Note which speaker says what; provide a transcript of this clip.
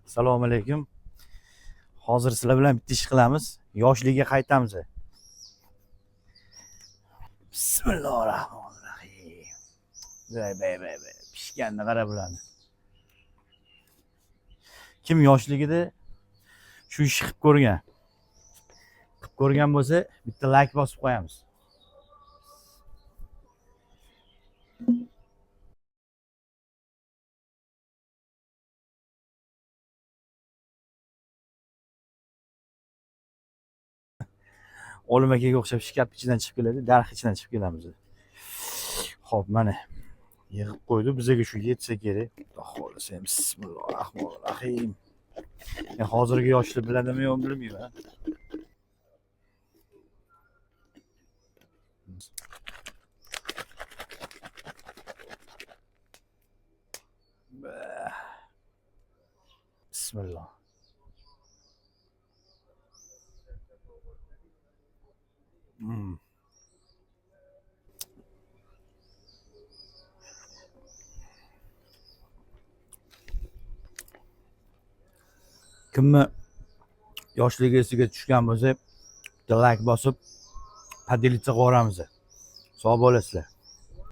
Speaker 1: Assalomu alaykum. Hozir sizlar bilan bitta ish qilamiz. Yoshlikka qaytamiz. Bismillahirrohmanirrohim. Bay. Pishganni qara bularni. Kim yoshligida shu ishni qilib ko'rgan bo'lsa, bitta like bosib qo'yamiz. Olim akaga o'xshab shkaf ichidan chiqib keladi, daraxt ichidan chiqib kelamiz. Xo'p, mana yig'ib qo'ydi. Bizga shu yetsa kerak. Xudo xolasa, bismillahirrohmanirrohim. Hozirgi yoshlar biladimi yo'q bilmayman. Bismillah. Kimni yoshligi esiga tushgan bo'lsa, bitta like bosib, podelиться qilamiz. Sog' bo'lasizlar.